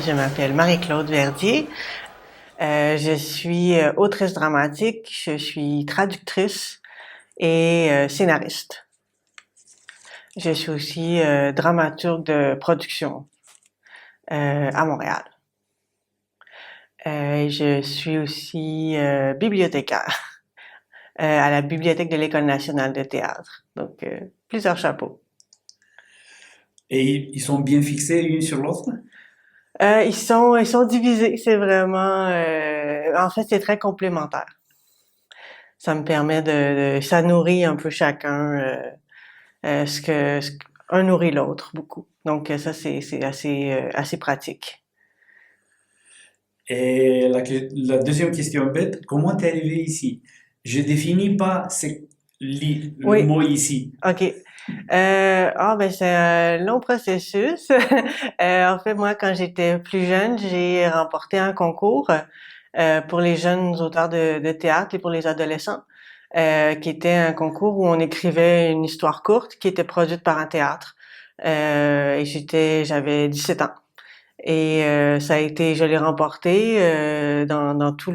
Je m'appelle Marie-Claude Verdier. Je suis autrice dramatique, je suis traductrice et scénariste. Je suis aussi dramaturge de production à Montréal. Je suis aussi bibliothécaire à la Bibliothèque de l'École nationale de théâtre. Donc, plusieurs chapeaux. Et ils sont bien fixés l'une sur l'autre? Ils sont divisés. C'est vraiment, en fait, c'est très complémentaire. Ça me permet ça nourrit un peu chacun, un nourrit l'autre beaucoup. Donc ça, c'est assez pratique. Et la deuxième question bête, comment t'es arrivé ici? Je définis pas le Oui, mot ici. OK. Ben c'est un long processus. En fait, moi, quand j'étais plus jeune, j'ai remporté un concours pour les jeunes auteurs de théâtre et pour les adolescents, qui était un concours où on écrivait une histoire courte qui était produite par un théâtre. Et j'avais 17 ans. Et je l'ai remporté dans tout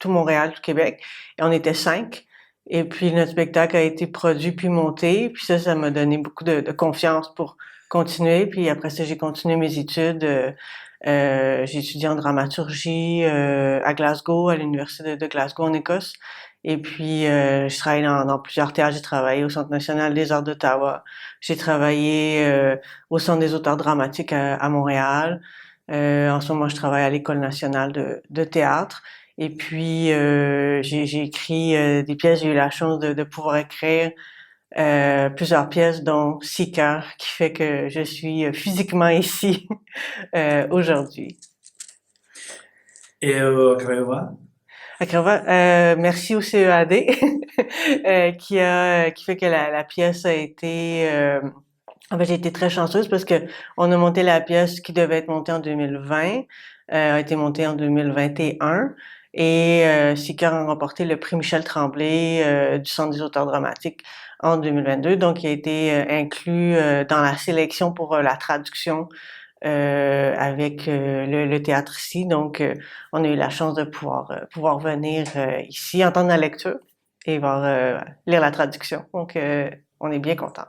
Montréal, tout Québec. Et on était 5. Et puis notre spectacle a été produit puis monté. Puis ça m'a donné beaucoup de confiance pour continuer. Puis après ça, j'ai continué mes études. J'ai étudié en dramaturgie à Glasgow, à l'université de Glasgow en Écosse. Et puis je travaille dans plusieurs théâtres. J'ai travaillé au Centre national des arts d'Ottawa. J'ai travaillé au Centre des auteurs dramatiques à Montréal. En ce moment, je travaille à l'École nationale de théâtre. Et puis, j'ai écrit des pièces. J'ai eu la chance de pouvoir écrire plusieurs pièces, dont Six cœurs, qui fait que je suis physiquement ici aujourd'hui. Et à Craiova? À Craiova, merci au CEAD qui fait que la pièce a été en fait, j'ai été très chanceuse parce que on a monté la pièce qui devait être montée en 2020, a été montée en 2021 et Sicard a remporté le prix Michel Tremblay du Centre des auteurs dramatiques en 2022. Donc, il a été inclus dans la sélection pour la traduction avec le théâtre ici. Donc, on a eu la chance de pouvoir venir ici, entendre la lecture et voir lire la traduction. Donc, on est bien content.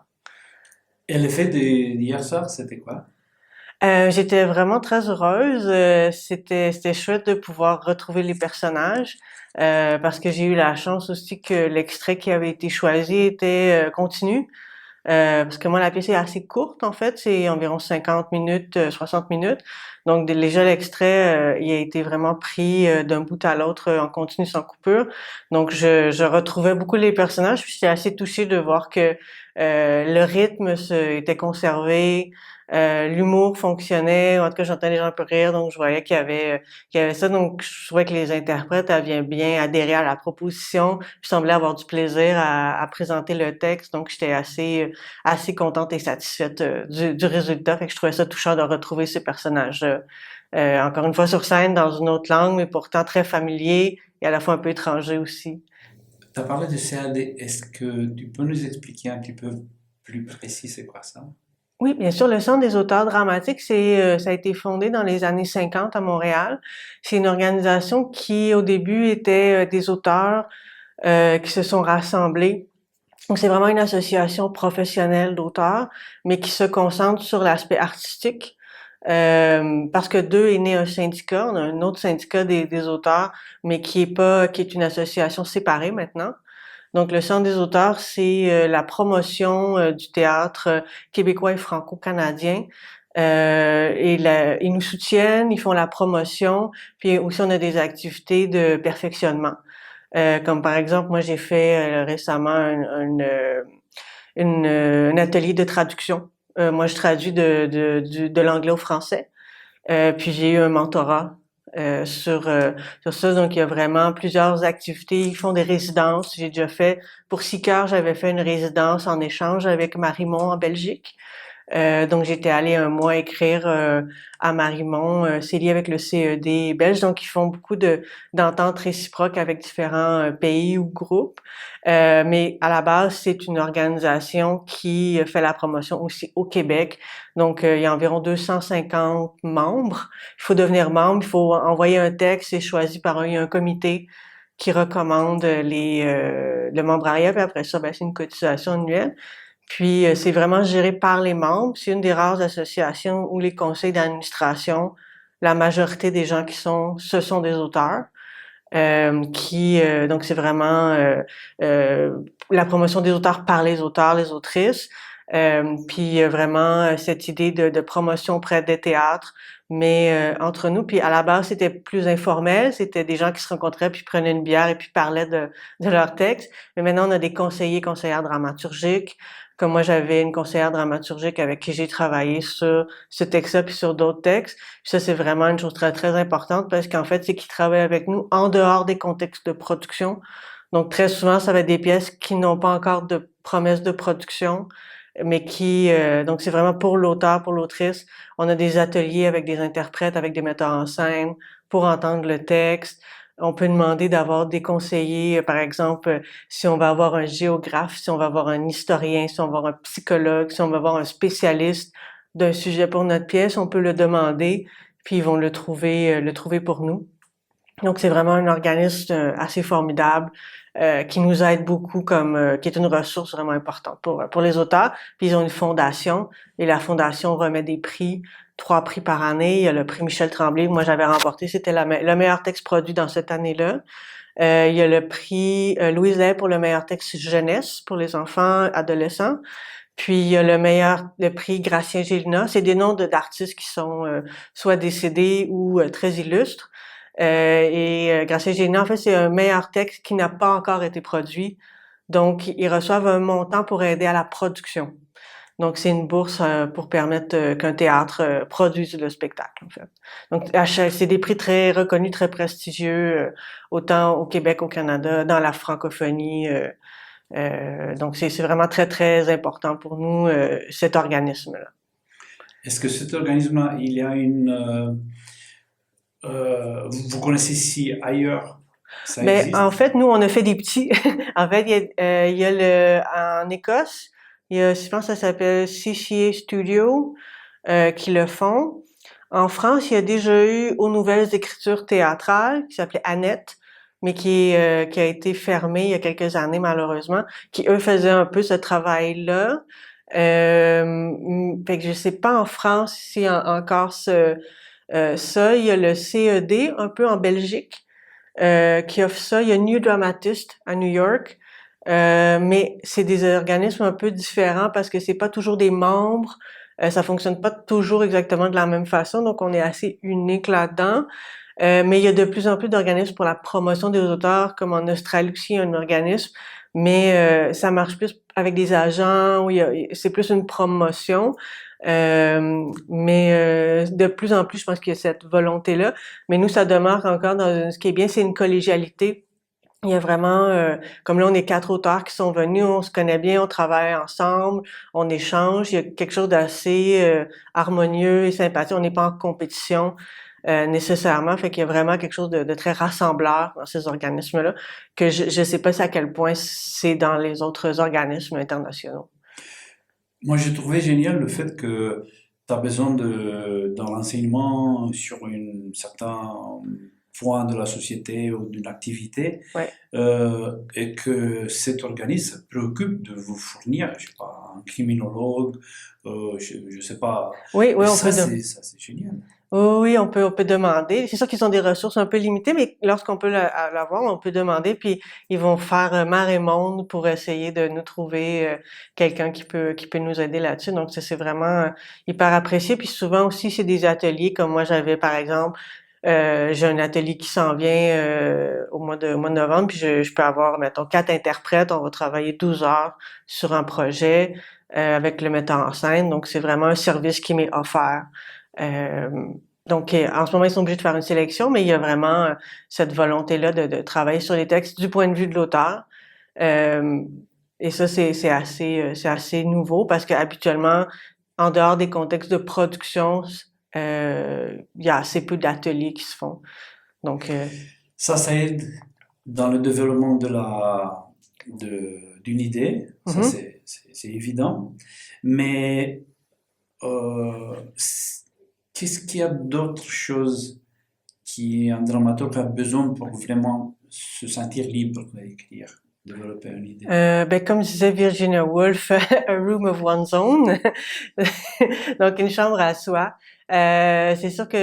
Et l'effet d'hier soir, c'était quoi? J'étais vraiment très heureuse. C'était chouette de pouvoir retrouver les personnages parce que j'ai eu la chance aussi que l'extrait qui avait été choisi était continu. Parce que moi, la pièce est assez courte, en fait. C'est environ 50 minutes, 60 minutes. Donc, déjà, l'extrait, il a été vraiment pris d'un bout à l'autre en continu sans coupure. Donc, je retrouvais beaucoup les personnages. Puis, j'étais assez touchée de voir que le rythme était conservé. L'humour fonctionnait. En tout cas, j'entendais les gens un peu rire. Donc, je voyais qu'il y avait ça. Donc, je trouvais que les interprètes avaient bien adhéré à la proposition. Je semblais avoir du plaisir à présenter le texte. Donc, j'étais assez contente et satisfaite du résultat. Fait que je trouvais ça touchant de retrouver ces personnages encore une fois sur scène dans une autre langue, mais pourtant très familier et à la fois un peu étranger aussi. Tu as parlé de CAD. Est-ce que tu peux nous expliquer un petit peu plus précis c'est quoi ça? Oui, bien sûr, le Centre des auteurs dramatiques, ça a été fondé dans les années 50 à Montréal. C'est une organisation qui, au début, était des auteurs qui se sont rassemblés. Donc, c'est vraiment une association professionnelle d'auteurs, mais qui se concentre sur l'aspect artistique. Parce que d'eux est né un syndicat, on a un autre syndicat des auteurs, mais qui est une association séparée maintenant. Donc, le Centre des auteurs, c'est la promotion du théâtre québécois et franco-canadien. Ils nous soutiennent, ils font la promotion, puis aussi on a des activités de perfectionnement. Comme par exemple, moi j'ai fait récemment un atelier de traduction Moi, je traduis de l'anglais au français. Puis j'ai eu un mentorat sur ça. Donc, il y a vraiment plusieurs activités. Ils font des résidences. J'ai déjà fait, pour Sicard, j'avais fait une résidence en échange avec Marimont en Belgique. Donc, j'étais allée un mois écrire à Marimont. C'est lié avec le CED belge. Donc, ils font beaucoup d'ententes réciproques avec différents pays ou groupes. Mais à la base, c'est une organisation qui fait la promotion aussi au Québec. Donc, il y a environ 250 membres. Il faut devenir membre, il faut envoyer un texte, c'est choisi par il y a un comité qui recommande le membrariat, puis après ça, ben, c'est une cotisation annuelle. Puis, c'est vraiment géré par les membres. C'est une des rares associations où les conseils d'administration, la majorité des gens ce sont des auteurs. Donc c'est vraiment la promotion des auteurs par les auteurs, les autrices. Puis vraiment cette idée de promotion auprès des théâtres, mais entre nous. Puis à la base, c'était plus informel. C'était des gens qui se rencontraient, puis prenaient une bière et puis parlaient de leurs textes. Mais maintenant, on a des conseillers, conseillères dramaturgiques. Comme moi, j'avais une conseillère dramaturgique avec qui j'ai travaillé sur ce texte-là puis sur d'autres textes. Puis ça, c'est vraiment une chose très, très importante parce qu'en fait, c'est qu'ils travaillent avec nous en dehors des contextes de production. Donc, très souvent, ça va être des pièces qui n'ont pas encore de promesse de production, mais donc c'est vraiment pour l'auteur, pour l'autrice. On a des ateliers avec des interprètes, avec des metteurs en scène pour entendre le texte. On peut demander d'avoir des conseillers, par exemple, si on va avoir un géographe, si on va avoir un historien, si on va avoir un psychologue, si on va avoir un spécialiste d'un sujet pour notre pièce, on peut le demander, puis ils vont le trouver pour nous. Donc, c'est vraiment un organisme assez formidable qui nous aide beaucoup, qui est une ressource vraiment importante pour les auteurs. Puis, ils ont une fondation et la fondation remet des prix, 3 prix par année. Il y a le prix Michel Tremblay, moi j'avais remporté, c'était le meilleur texte produit dans cette année-là. Il y a le prix Louise Hay pour le meilleur texte jeunesse pour les enfants, adolescents. Puis il y a le prix Gracien Gélina. C'est des noms d'artistes qui sont soit décédés ou très illustres. Gracien Gélina, en fait, c'est un meilleur texte qui n'a pas encore été produit. Donc, ils reçoivent un montant pour aider à la production. Donc, c'est une bourse pour permettre qu'un théâtre produise le spectacle, en fait. Donc, c'est des prix très reconnus, très prestigieux, autant au Québec, au Canada, dans la francophonie. Donc, c'est vraiment très, très important pour nous, cet organisme-là. Est-ce que cet organisme-là, il y a vous connaissez si ailleurs ça Ben, existe? en fait, nous, on a fait des petits. En fait, il y a en Écosse, je pense que ça s'appelle CCA Studio, qui le font. En France, il y a déjà eu aux Nouvelles Écritures théâtrales, qui s'appelait Annette, mais qui a été fermé il y a quelques années, malheureusement, qui, eux, faisaient un peu ce travail-là. Fait que je sais pas en France s'il y a encore ça. Il y a le CED, un peu en Belgique, qui offre ça. Il y a New Dramatist à New York, mais c'est des organismes un peu différents parce que c'est pas toujours des membres. Ça fonctionne pas toujours exactement de la même façon, donc on est assez unique là-dedans. Mais il y a de plus en plus d'organismes pour la promotion des auteurs, comme en Australie aussi, il y a un organisme, mais ça marche plus avec des agents, où c'est plus une promotion. Mais de plus en plus, je pense qu'il y a cette volonté-là. Mais nous, ça demeure encore ce qui est bien, c'est une collégialité. Il y a vraiment, comme là, on est 4 auteurs qui sont venus, on se connaît bien, on travaille ensemble, on échange. Il y a quelque chose d'assez harmonieux et sympathique. On n'est pas en compétition nécessairement, fait qu'il y a vraiment quelque chose de très rassembleur dans ces organismes-là, que je sais pas à quel point c'est dans les autres organismes internationaux. Moi, j'ai trouvé génial le fait que tu as besoin dans l'enseignement sur un certain point de la société ou d'une activité, Ouais. et que cet organisme se préoccupe de vous fournir, je sais pas, un criminologue, je sais pas. Oui, oui, Et on peut ça, c'est génial. oui, on peut demander. C'est sûr qu'ils ont des ressources un peu limitées, mais lorsqu'on peut l'avoir, on peut demander, puis ils vont faire mar et monde pour essayer de nous trouver quelqu'un qui peut nous aider là-dessus. Donc, c'est vraiment hyper apprécié. Puis souvent aussi, c'est des ateliers comme moi j'avais, par exemple, j'ai un atelier qui s'en vient au mois de novembre, puis je peux avoir, mettons, 4 interprètes. On va travailler 12 heures sur un projet avec le metteur en scène. Donc, c'est vraiment un service qui m'est offert. Euh, donc, en ce moment, ils sont obligés de faire une sélection, mais il y a vraiment cette volonté-là de travailler sur les textes du point de vue de l'auteur. Euh, et ça, c'est assez nouveau parce qu'habituellement, en dehors des contextes de production, il y a assez peu d'ateliers qui se font. Donc, Ça aide dans le développement d'une idée, ça mhm. c'est évident. Mais euh, c- qu'est-ce qu'il y a d'autres choses qu'un dramaturge a besoin pour vraiment se sentir libre d'écrire, développer une idée? Ben, comme disait Virginia Woolf, a room of one's own. Donc, une chambre à soi. C'est sûr que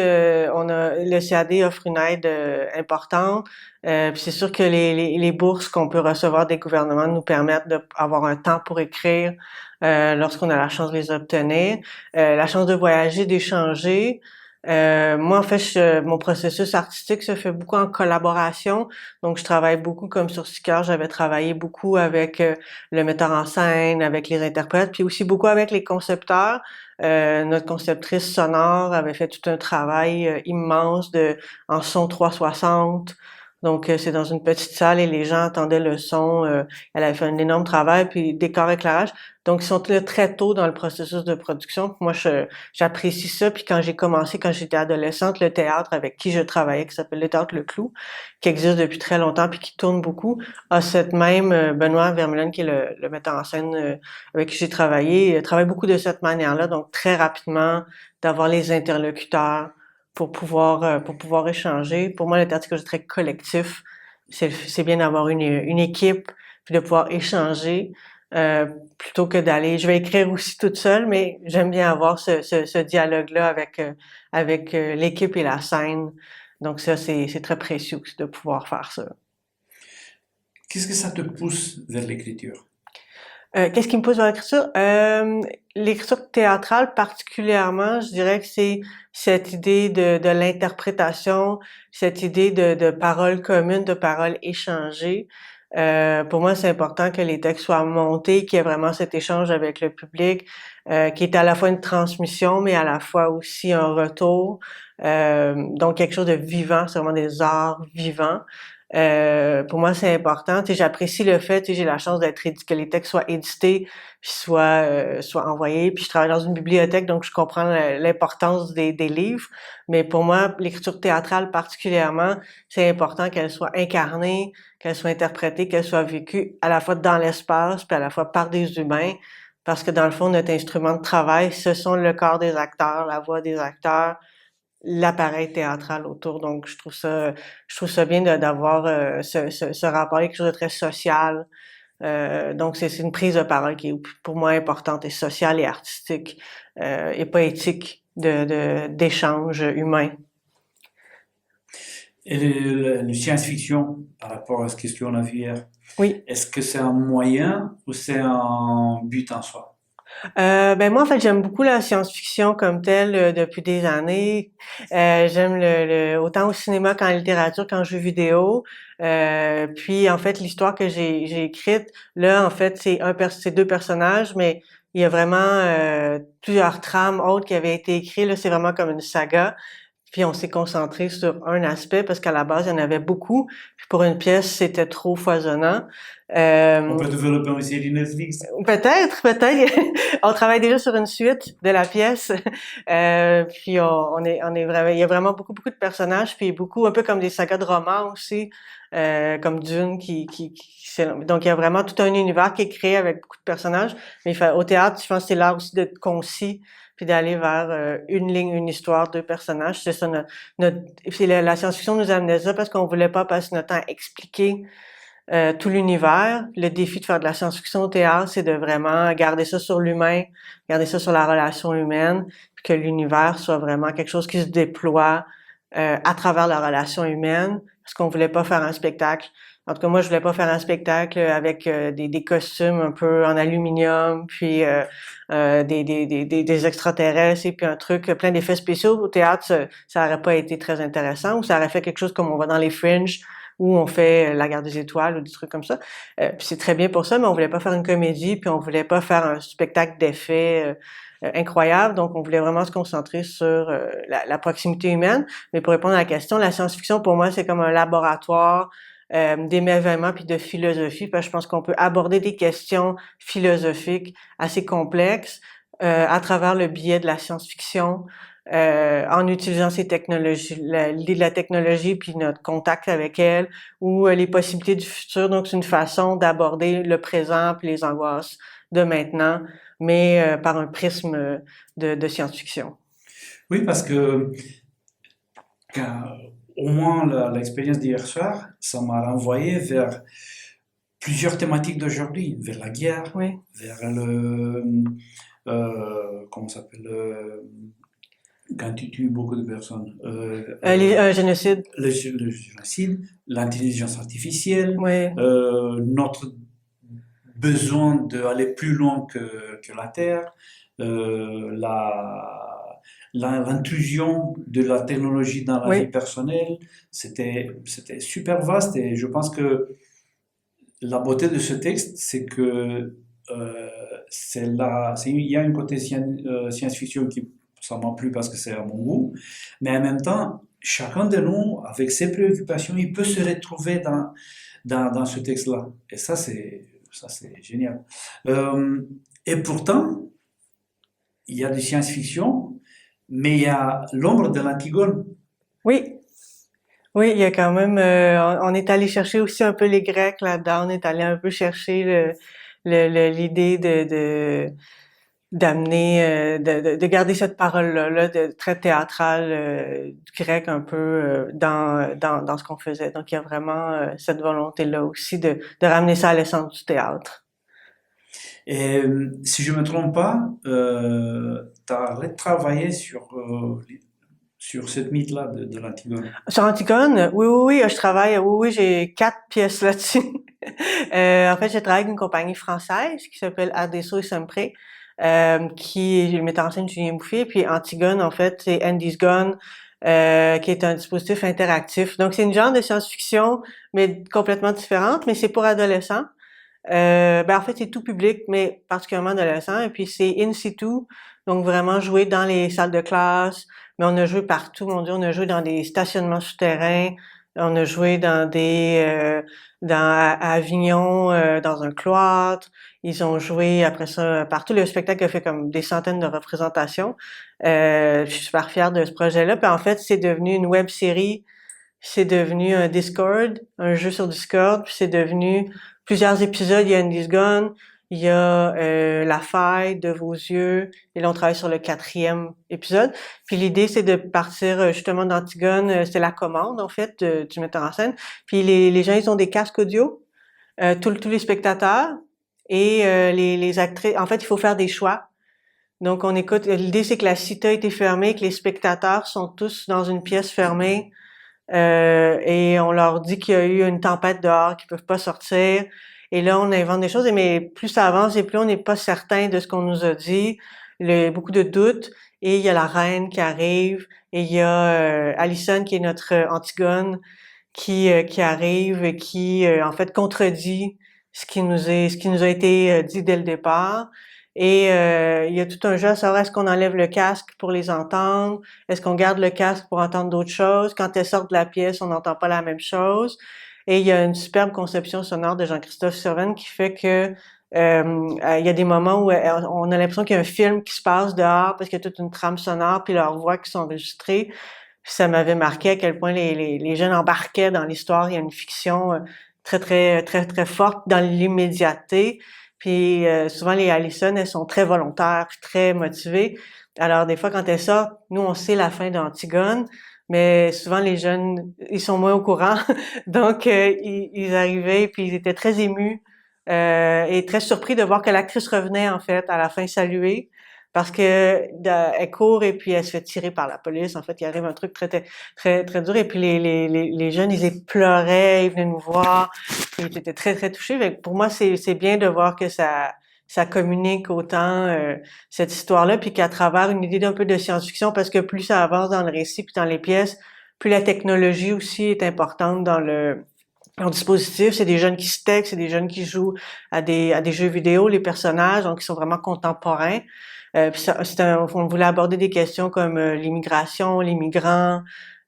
le CAD offre une aide importante. Puis c'est sûr que les bourses qu'on peut recevoir des gouvernements nous permettent d'avoir un temps pour écrire lorsqu'on a la chance de les obtenir. La chance de voyager, d'échanger. Moi, en fait, mon processus artistique se fait beaucoup en collaboration. Donc, je travaille beaucoup comme sur Sicard. J'avais travaillé beaucoup avec le metteur en scène, avec les interprètes, puis aussi beaucoup avec les concepteurs. Notre conceptrice sonore avait fait tout un travail immense en son 360. Donc, c'est dans une petite salle et les gens entendaient le son. Elle avait fait un énorme travail, puis décor éclairage. Donc, ils sont là très tôt dans le processus de production. Puis moi, j'apprécie ça. Puis quand j'étais adolescente, le théâtre avec qui je travaillais, qui s'appelle le Théâtre Le Clou, qui existe depuis très longtemps puis qui tourne beaucoup, a cette même Benoît Vermeulen, qui est le metteur en scène avec qui j'ai travaillé, travaille beaucoup de cette manière-là. Donc, très rapidement, d'avoir les interlocuteurs pour pouvoir échanger. Pour moi, le théâtre, c'est quelque chose de très collectif. C'est bien d'avoir une équipe puis de pouvoir échanger euh, plutôt que d'aller. Je vais écrire aussi toute seule, mais j'aime bien avoir ce dialogue-là avec l'équipe et la scène. Donc ça, c'est très précieux aussi de pouvoir faire ça. Qu'est-ce que ça te pousse vers l'écriture? Qu'est-ce qui me pousse vers l'écriture? L'écriture théâtrale particulièrement, je dirais que c'est cette idée de l'interprétation, cette idée de paroles communes, de paroles échangées. Pour moi, c'est important que les textes soient montés, qu'il y ait vraiment cet échange avec le public, qui est à la fois une transmission, mais à la fois aussi un retour. Donc quelque chose de vivant, c'est vraiment des arts vivants. Pour moi, c'est important. Tu sais, j'apprécie le fait, tu sais, j'ai la chance que les textes soient édités, puis soient envoyés. Puis je travaille dans une bibliothèque, donc je comprends l'importance des livres. Mais pour moi, l'écriture théâtrale particulièrement, c'est important qu'elle soit incarnée, qu'elle soit interprétée, qu'elle soit vécue à la fois dans l'espace, puis à la fois par des humains. Parce que dans le fond, notre instrument de travail, ce sont le corps des acteurs, la voix des acteurs, l'appareil théâtral autour. Donc, je trouve ça bien d'avoir ce rapport, quelque chose de très social. Donc, c'est une prise de parole qui est pour moi importante et sociale et artistique et poétique d'échange humain. Et le science-fiction, par rapport à ce qu'on a vu hier, Oui. est-ce que c'est un moyen ou c'est un but en soi? Ben moi en fait j'aime beaucoup la science-fiction comme telle depuis des années. J'aime autant au cinéma qu'en littérature, qu'en jeu vidéo. Puis en fait l'histoire que j'ai écrite là en fait c'est deux personnages, mais il y a vraiment plusieurs trames autres qui avaient été écrites. Là c'est vraiment comme une saga. Puis on s'est concentré sur un aspect parce qu'à la base il y en avait beaucoup. Puis pour une pièce c'était trop foisonnant. On Euh, peut développer une série Netflix. Peut-être. On travaille déjà sur une suite de la pièce. Puis on est vraiment, il y a vraiment beaucoup de personnages, puis beaucoup, un peu comme des sagas de romans aussi, comme Dune, donc il y a vraiment tout un univers qui est créé avec beaucoup de personnages. Mais au théâtre, je pense que c'est l'art aussi d'être concis, puis d'aller vers une ligne, une histoire, deux personnages. C'est ça puis la science-fiction nous amenait ça parce qu'on voulait pas passer notre temps à expliquer tout l'univers. Le défi de faire de la science-fiction au théâtre, c'est de vraiment garder ça sur l'humain, garder ça sur la relation humaine, puis que l'univers soit vraiment quelque chose qui se déploie à travers la relation humaine, parce qu'on voulait pas faire un spectacle. En tout cas, moi, je voulais pas faire un spectacle avec des costumes un peu en aluminium, puis des extraterrestres et puis un truc plein d'effets spéciaux. Au théâtre, ça aurait pas été très intéressant, ou ça aurait fait quelque chose comme on va dans les Fringe, où on fait la Guerre des Étoiles ou des trucs comme ça. Puis c'est très bien pour ça, mais on voulait pas faire une comédie, puis on voulait pas faire un spectacle d'effets incroyable. Donc, on voulait vraiment se concentrer sur la proximité humaine. Mais pour répondre à la question, la science-fiction, pour moi, c'est comme un laboratoire d'émerveillement puis de philosophie, parce que je pense qu'on peut aborder des questions philosophiques assez complexes à travers le biais de la science-fiction, en utilisant ces technologies, l'idée de la technologie puis notre contact avec elle, ou les possibilités du futur. Donc, c'est une façon d'aborder le présent puis les angoisses de maintenant, mais par un prisme de science-fiction. Oui, parce que au moins l'expérience d'hier soir, ça m'a renvoyé vers plusieurs thématiques d'aujourd'hui, vers la guerre, Oui. vers comment ça s'appelle, quand tu tues beaucoup de personnes, Un génocide. le génocide, l'intelligence artificielle, Oui. notre besoin d'aller plus loin que la Terre, l'intrusion de la technologie dans la Oui. vie personnelle, c'était super vaste et je pense que la beauté de ce texte, c'est que il y a une côté science-fiction qui ça m'a plu parce que c'est à mon goût, mais en même temps, chacun de nous, avec ses préoccupations, il peut se retrouver dans ce texte-là. Et ça, c'est génial. Et pourtant, il y a de science-fiction, mais il y a l'ombre de l'Antigone. Oui. Oui, il y a quand même, on est allé chercher aussi un peu les Grecs là-dedans. On est allé un peu chercher l'idée d'amener, de garder cette parole-là, là, de très théâtrale du grec un peu dans ce qu'on faisait. Donc il y a vraiment cette volonté-là aussi de ramener ça à l'essence du théâtre. Et si je me trompe pas, tu as retravaillé sur cette mythe-là de l'Antigone. Sur Antigone, oui, oui, oui, je travaille, oui, oui, j'ai 4 pièces là-dessus. En fait, je travaille avec une compagnie française qui s'appelle Adesso et Sempre, qui est le metteur en scène Julien Bouffier, puis Antigone, en fait, c'est Andy's Gone, qui est un dispositif interactif. Donc, c'est une genre de science-fiction, mais complètement différente, mais c'est pour adolescents. En fait, c'est tout public, mais particulièrement adolescents. Et puis, c'est in situ, donc vraiment jouer dans les salles de classe. Mais on a joué partout, mon Dieu. On a joué dans des stationnements souterrains. On a joué à Avignon, dans un cloître. Ils ont joué après ça partout. Le spectacle a fait comme des centaines de représentations. Je suis super fière de ce projet-là. Puis en fait, c'est devenu une web série. C'est devenu un Discord, un jeu sur Discord, puis c'est devenu plusieurs épisodes. Il y a Andy's Gone, il y a La Faille de vos yeux, et là on travaille sur le 4e épisode. Puis l'idée c'est de partir justement d'Antigone, c'est la commande en fait du metteur en scène. Puis les gens ils ont des casques audio, tous les spectateurs et les actrices. En fait il faut faire des choix. Donc on écoute. L'idée c'est que la cité a été fermée, que les spectateurs sont tous dans une pièce fermée. Et on leur dit qu'il y a eu une tempête dehors, qu'ils peuvent pas sortir. Et là, on invente des choses, mais plus ça avance et plus on n'est pas certain de ce qu'on nous a dit. Il y a beaucoup de doutes. Et il y a la reine qui arrive. Et il y a Allison, qui est notre Antigone, qui arrive et qui, en fait, contredit ce qui nous a été dit dès le départ. Et il y a tout un jeu à savoir est-ce qu'on enlève le casque pour les entendre, est-ce qu'on garde le casque pour entendre d'autres choses. Quand elles sortent de la pièce, on n'entend pas la même chose. Et il y a une superbe conception sonore de Jean-Christophe Surven qui fait que il y a des moments où on a l'impression qu'il y a un film qui se passe dehors parce qu'il y a toute une trame sonore puis leurs voix qui sont enregistrées. Puis ça m'avait marqué à quel point les jeunes embarquaient dans l'histoire. Il y a une fiction très, très, très, très forte dans l'immédiateté. Puis souvent, les Allison, elles sont très volontaires, très motivées. Alors, des fois, quand elles sortent, nous, on sait la fin d'Antigone, mais souvent, les jeunes, ils sont moins au courant. Donc, ils arrivaient, puis ils étaient très émus et très surpris de voir que l'actrice revenait, en fait, à la fin saluer. parce que elle court et puis elle se fait tirer par la police. En fait, il arrive un truc très très très, très dur et puis les jeunes ils pleuraient, ils venaient nous voir, ils étaient très très touchés. Fait que pour moi c'est bien de voir que ça communique autant cette histoire-là, puis qu'à travers une idée d'un peu de science-fiction, parce que plus ça avance dans le récit puis dans les pièces, plus la technologie aussi est importante dans le dispositif. C'est des jeunes qui se textent, c'est des jeunes qui jouent à des jeux vidéo, les personnages, donc ils sont vraiment contemporains. Puis on voulait aborder des questions comme l'immigration, les migrants,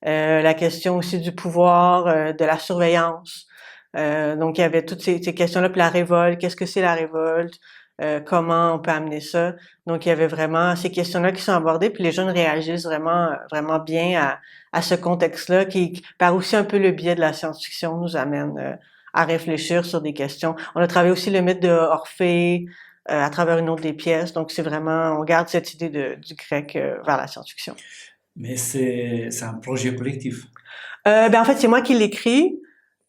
la question aussi du pouvoir, de la surveillance. Donc il y avait toutes ces questions-là, puis la révolte, qu'est-ce que c'est la révolte? Comment on peut amener ça? Donc il y avait vraiment ces questions-là qui sont abordées, puis les jeunes réagissent vraiment bien à ce contexte-là, qui par aussi un peu le biais de la science-fiction nous amène à réfléchir sur des questions. On a travaillé aussi le mythe de Orphée à travers une autre des pièces, donc c'est vraiment, on garde cette idée du grec vers la science-fiction. Mais c'est un projet collectif. Ben en fait, c'est moi qui l'écris.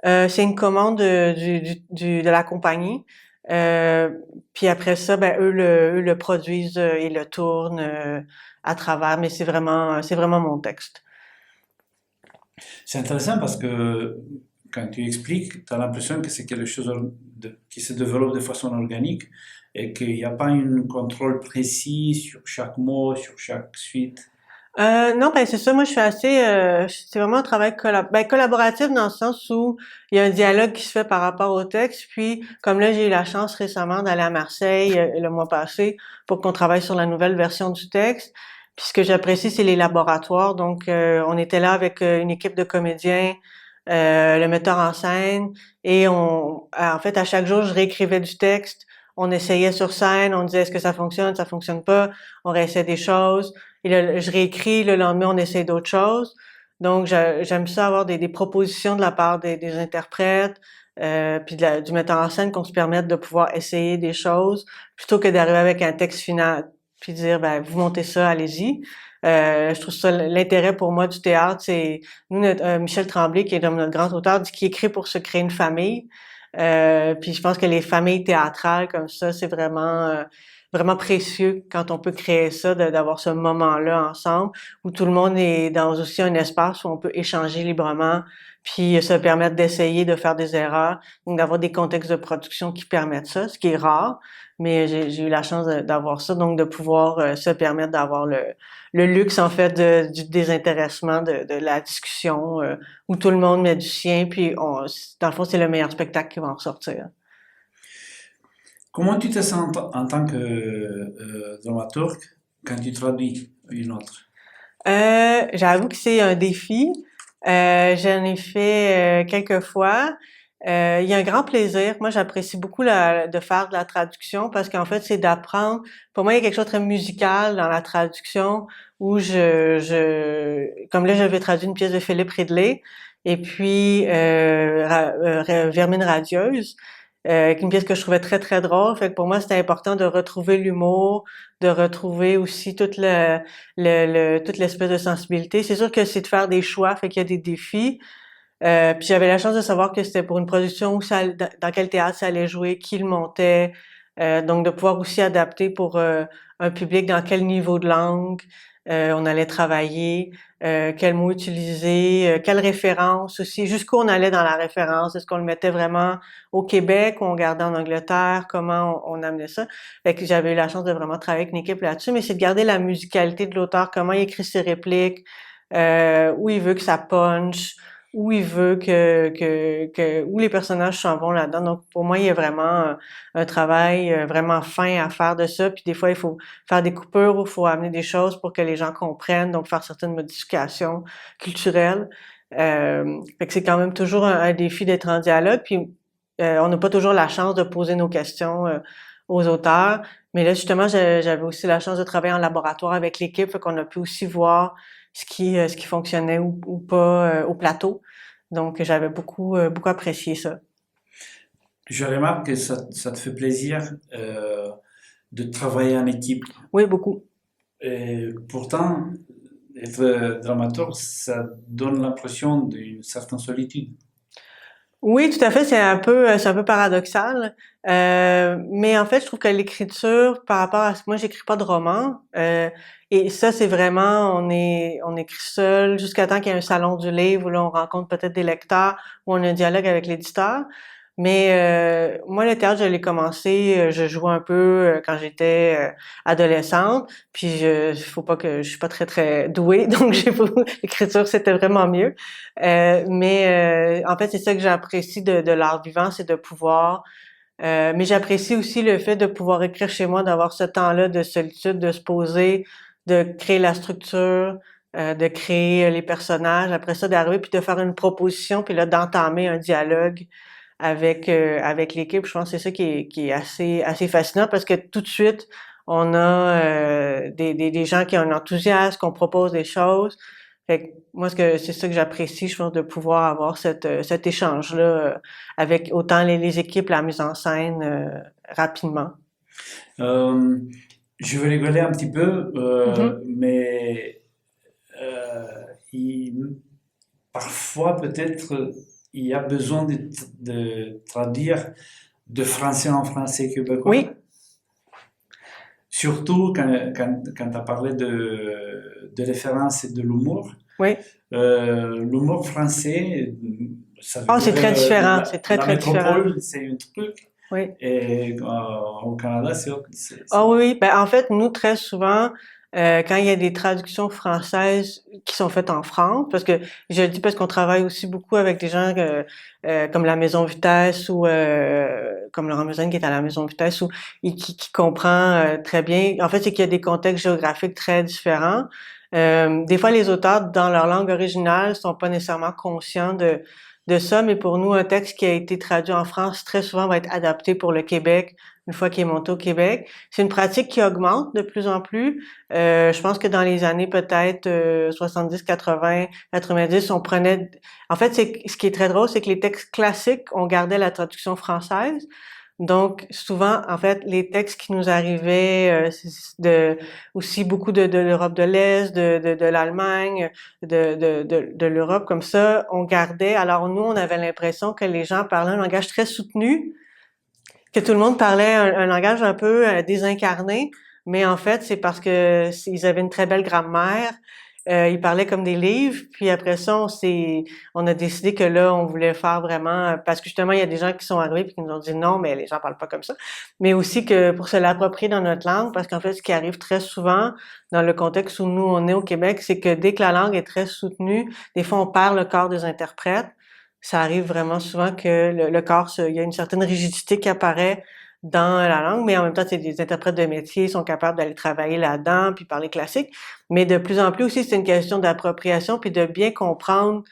C'est une commande de la compagnie. Euh, Puis après ça, ben eux le produisent et le tournent à travers, mais c'est vraiment mon texte. C'est intéressant parce que quand tu expliques, tu as l'impression que c'est quelque chose qui se développe de façon organique et qu'il n'y a pas un contrôle précis sur chaque mot, sur chaque suite. Non, ben c'est ça. Moi, je suis assez. C'est vraiment un travail collaboratif dans le sens où il y a un dialogue qui se fait par rapport au texte. Puis, comme là, j'ai eu la chance récemment d'aller à Marseille le mois passé pour qu'on travaille sur la nouvelle version du texte. Puis, ce que j'apprécie, c'est les laboratoires. Donc, on était là avec une équipe de comédiens, le metteur en scène, et en fait, à chaque jour, je réécrivais du texte. On essayait sur scène, on disait est-ce que ça fonctionne pas, on réessayait des choses. Et là, je réécris, le lendemain, on essaie d'autres choses. Donc, j'aime ça avoir des propositions de la part des interprètes, puis du metteur en scène qu'on se permette de pouvoir essayer des choses, plutôt que d'arriver avec un texte final, puis dire, ben, vous montez ça, allez-y. Je trouve ça l'intérêt pour moi du théâtre, c'est nous, Michel Tremblay, qui est notre grand auteur, dit qu'il écrit pour se créer une famille. Puis je pense que les familles théâtrales comme ça, c'est vraiment précieux quand on peut créer ça, d'avoir ce moment-là ensemble, où tout le monde est dans aussi un espace où on peut échanger librement, puis se permettre d'essayer de faire des erreurs, donc d'avoir des contextes de production qui permettent ça, ce qui est rare, mais j'ai eu la chance d'avoir ça, donc de pouvoir se permettre d'avoir le luxe en fait du désintéressement, de la discussion, où tout le monde met du sien, puis dans le fond c'est le meilleur spectacle qui va en ressortir. Comment tu te sens en tant que dramaturge quand tu traduis une autre? J'avoue que c'est un défi. J'en ai fait quelques fois. Il y a un grand plaisir. Moi, j'apprécie beaucoup de faire de la traduction parce qu'en fait, c'est d'apprendre. Pour moi, il y a quelque chose de très musical dans la traduction où comme là, j'avais traduit une pièce de Philippe Ridley et puis Vermine radieuse, une pièce que je trouvais très très drôle. Fait que pour moi, c'était important de retrouver l'humour, de retrouver aussi toute l'espèce de sensibilité. C'est sûr que c'est de faire des choix, fait qu'il y a des défis. Puis j'avais la chance de savoir que c'était pour une production où dans quel théâtre ça allait jouer, qui le montait, donc de pouvoir aussi adapter pour un public dans quel niveau de langue on allait travailler, quel mot utiliser, quelle référence aussi, jusqu'où on allait dans la référence, est-ce qu'on le mettait vraiment au Québec ou on gardait en Angleterre, comment on amenait ça. Fait que j'avais eu la chance de vraiment travailler avec une équipe là-dessus, mais c'est de garder la musicalité de l'auteur, comment il écrit ses répliques, où il veut que ça punch, où il veut où les personnages s'en vont là-dedans. Donc, pour moi, il y a vraiment un travail vraiment fin à faire de ça. Puis des fois, il faut faire des coupures ou il faut amener des choses pour que les gens comprennent, donc faire certaines modifications culturelles. Fait que c'est quand même toujours un défi d'être en dialogue. Puis on n'a pas toujours la chance de poser nos questions aux auteurs. Mais là, justement, j'avais aussi la chance de travailler en laboratoire avec l'équipe, fait qu'on a pu aussi voir ce qui fonctionnait ou pas au plateau. Donc, j'avais beaucoup apprécié ça. Je remarque que ça te fait plaisir de travailler en équipe. Oui, beaucoup. Et pourtant, être dramaturge, ça donne l'impression d'une certaine solitude. Oui, tout à fait, c'est un peu paradoxal. Mais en fait, je trouve que l'écriture, par rapport à moi, j'écris pas de roman. Et ça, c'est vraiment, on écrit seul jusqu'à temps qu'il y ait un salon du livre où là, on rencontre peut-être des lecteurs, où on a un dialogue avec l'éditeur. Mais moi, le théâtre, je l'ai commencé, je jouais un peu quand j'étais adolescente. Puis faut pas que je suis pas très très douée, donc j'ai pas l'écriture, c'était vraiment mieux. Mais en fait, c'est ça que j'apprécie de l'art vivant, c'est de pouvoir. Mais j'apprécie aussi le fait de pouvoir écrire chez moi, d'avoir ce temps-là de solitude, de se poser, de créer la structure, de créer les personnages. Après ça, d'arriver puis de faire une proposition, puis là d'entamer un dialogue avec l'équipe. Je pense que c'est ça qui est assez fascinant parce que tout de suite on a des gens qui ont un enthousiasme, qu'on propose des choses. Fait que moi, c'est ça que j'apprécie, je pense, de pouvoir avoir cet échange-là avec autant les équipes, la mise en scène rapidement. Euh, je vais rigoler un petit peu, Mhm. mais euh, il- parfois peut-être il y a besoin de traduire de français en français québécois. Oui, Surtout quand tu as parlé de référence et de l'humour. oui. L'humour français, ça veut Ah, dire c'est très différent, c'est très, la très différent. métropole, c'est un truc. Oui. Et au Canada, Ah oui, oui. Ben, en fait, nous, très souvent, quand il y a des traductions françaises qui sont faites en France, parce que je le dis parce qu'on travaille aussi beaucoup avec des gens comme la Maison Vitesse ou comme Laurent Meusène qui est à la Maison Vitesse ou qui comprend très bien. En fait, c'est qu'il y a des contextes géographiques très différents. Des fois, les auteurs, dans leur langue originale, sont pas nécessairement conscients de ça, mais pour nous, un texte qui a été traduit en France, très souvent va être adapté pour le Québec une fois qu'il est monté au Québec. C'est une pratique qui augmente de plus en plus. Je pense que dans les années peut-être 70, 80, 90, on prenait... En fait, ce qui est très drôle, c'est que les textes classiques, on gardait la traduction française. Donc, souvent, en fait, les textes qui nous arrivaient aussi beaucoup de l'Europe de l'Est, de l'Allemagne, de l'Europe comme ça, on gardait. Alors, nous, on avait l'impression que les gens parlaient un langage très soutenu, que tout le monde parlait un langage un peu désincarné, mais en fait, c'est parce que ils avaient une très belle grammaire. Ils parlaient comme des livres, puis après ça, on a décidé que là, on voulait faire vraiment, parce que justement, il y a des gens qui sont arrivés et qui nous ont dit non, mais les gens parlent pas comme ça. Mais aussi que pour se l'approprier dans notre langue, parce qu'en fait, ce qui arrive très souvent dans le contexte où nous, on est au Québec, c'est que dès que la langue est très soutenue, des fois, on perd le corps des interprètes. Ça arrive vraiment souvent que le corps, il y a une certaine rigidité qui apparaît dans la langue, mais en même temps, c'est des interprètes de métier sont capables d'aller travailler là-dedans puis parler classique. Mais de plus en plus aussi, c'est une question d'appropriation puis de bien comprendre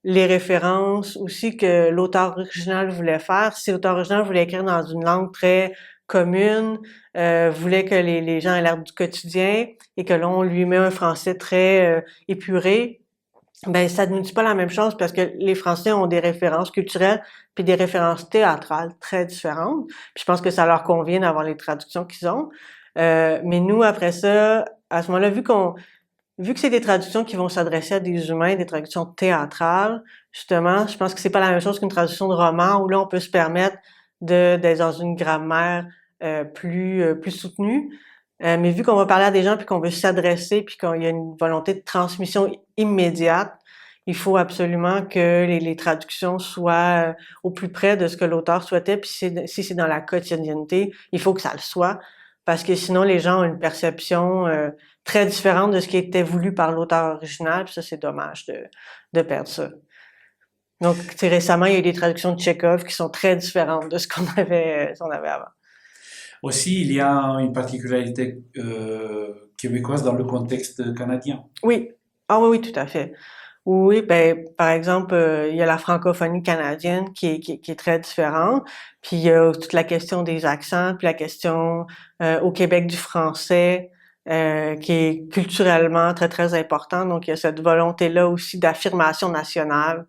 les références aussi que l'auteur original voulait faire. Si l'auteur original voulait écrire dans une langue très commune, voulait que les gens aient l'air du quotidien et que l'on lui met un français très épuré, ben ça ne nous dit pas la même chose parce que les Français ont des références culturelles puis des références théâtrales très différentes. Puis je pense que ça leur convient d'avoir les traductions qu'ils ont. Mais nous, après ça, à ce moment-là, vu que c'est des traductions qui vont s'adresser à des humains, des traductions théâtrales, justement, je pense que c'est pas la même chose qu'une traduction de roman où là on peut se permettre d'être dans une grammaire plus soutenue. Mais vu qu'on va parler à des gens puis qu'on veut s'adresser puis qu'il y a une volonté de transmission immédiate, il faut absolument que les traductions soient au plus près de ce que l'auteur souhaitait. Puis si c'est dans la quotidienneté, il faut que ça le soit parce que sinon les gens ont une perception très différente de ce qui était voulu par l'auteur original. Puis ça, c'est dommage de perdre ça. Donc, récemment, il y a eu des traductions de Tchekhov qui sont très différentes de ce qu'on avait avant. Aussi, il y a une particularité québécoise dans le contexte canadien. Oui. Ah oui, oui, tout à fait. Oui, ben par exemple, il y a la francophonie canadienne qui est très différente. Puis il y a toute la question des accents, puis la question au Québec du français, qui est culturellement très, très importante. Donc, il y a cette volonté-là aussi d'affirmation nationale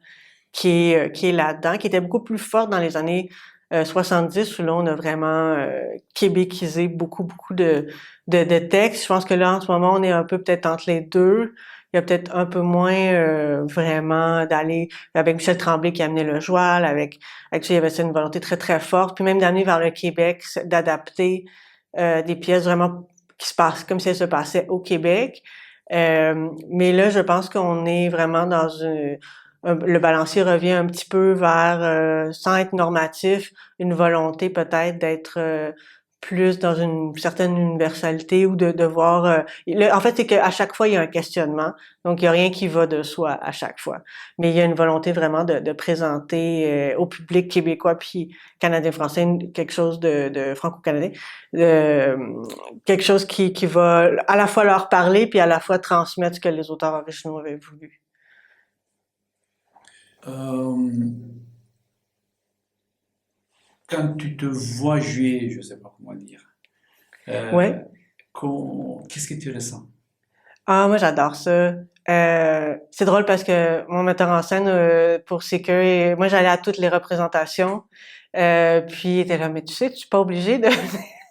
qui est là-dedans, qui était beaucoup plus forte dans les années 70 où là, on a vraiment québécisé beaucoup de textes. Je pense que là, en ce moment, on est un peu peut-être entre les deux. Il y a peut-être un peu moins vraiment d'aller avec Michel Tremblay qui a amené le joual, avec ça, il y avait une volonté très, très forte. Puis même d'amener vers le Québec, d'adapter des pièces vraiment qui se passent comme si elles se passaient au Québec. Mais là, je pense qu'on est vraiment dans le balancier revient un petit peu vers, sans être normatif, une volonté peut-être d'être plus dans une certaine universalité ou de voir. En fait, c'est qu'à chaque fois, il y a un questionnement. Donc, il n'y a rien qui va de soi à chaque fois. Mais il y a une volonté vraiment de présenter au public québécois puis canadien-français quelque chose de franco-canadien, de, quelque chose qui va à la fois leur parler puis à la fois transmettre ce que les auteurs originaux avaient voulu. Euh, Quand tu te vois jouer, je ne sais pas comment dire, Ouais. euh, qu'est-ce que tu ressens? Ah, moi, j'adore ça. C'est drôle parce que mon metteur en scène pour CQ, moi, j'allais à toutes les représentations. Puis il était là, mais tu sais, tu suis pas obligé de.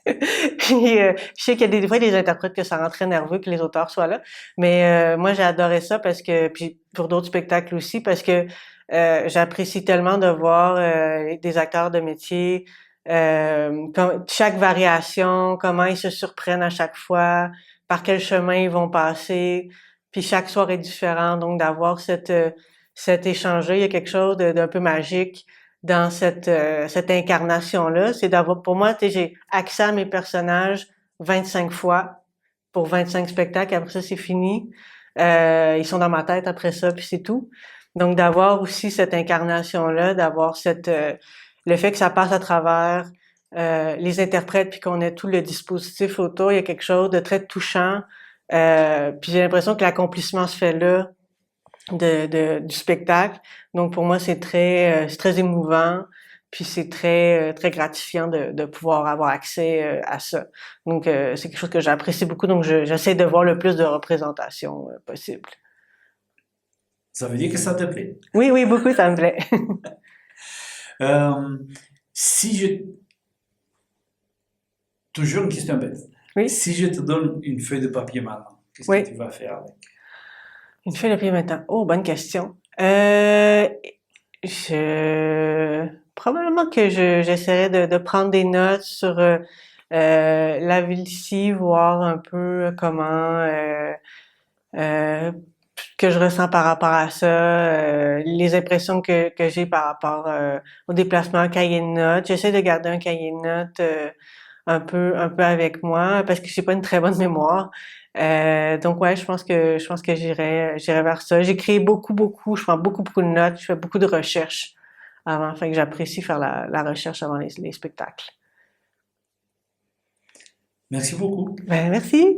Puis je sais qu'il y a des fois des interprètes que ça rend très nerveux que les auteurs soient là. Mais moi, j'ai adoré ça parce que, puis pour d'autres spectacles aussi, parce que j'apprécie tellement de voir des acteurs de métier, chaque variation, comment ils se surprennent à chaque fois, par quel chemin ils vont passer, puis chaque soir est différent, donc d'avoir cet échange-là, il y a quelque chose d'un peu magique dans cette incarnation-là. C'est d'avoir, pour moi, tu sais, j'ai accès à mes personnages 25 fois pour 25 spectacles, après ça, c'est fini. Ils sont dans ma tête après ça, puis c'est tout. Donc, d'avoir aussi cette incarnation-là, d'avoir le fait que ça passe à travers les interprètes puis qu'on ait tout le dispositif autour, il y a quelque chose de très touchant. Puis j'ai l'impression que l'accomplissement se fait là du spectacle. Donc pour moi c'est très émouvant. Puis c'est très gratifiant de pouvoir avoir accès à ça. Donc c'est quelque chose que j'apprécie beaucoup. Donc j'essaie de voir le plus de représentations possible. Ça veut dire que ça te plaît. Oui, oui, beaucoup, ça me plaît. Euh, Si je... Toujours une question bête. Oui, Si je te donne une feuille de papier maintenant, qu'est-ce que oui. tu vas faire avec? Une feuille de pied maintenant. Oh, bonne question. Probablement que j'essaierais de prendre des notes sur la ville d'ici, voir un peu comment euh, que je ressens par rapport à ça, les impressions que j'ai par rapport au déplacement, cahier de notes. J'essaie de garder un cahier de notes un peu avec moi parce que j'ai pas une très bonne mémoire. Donc ouais, je pense que j'irai vers ça. J'écris beaucoup, je prends beaucoup de notes, je fais beaucoup de recherches avant, fait que j'apprécie faire la recherche avant les spectacles. Merci beaucoup. Ben merci.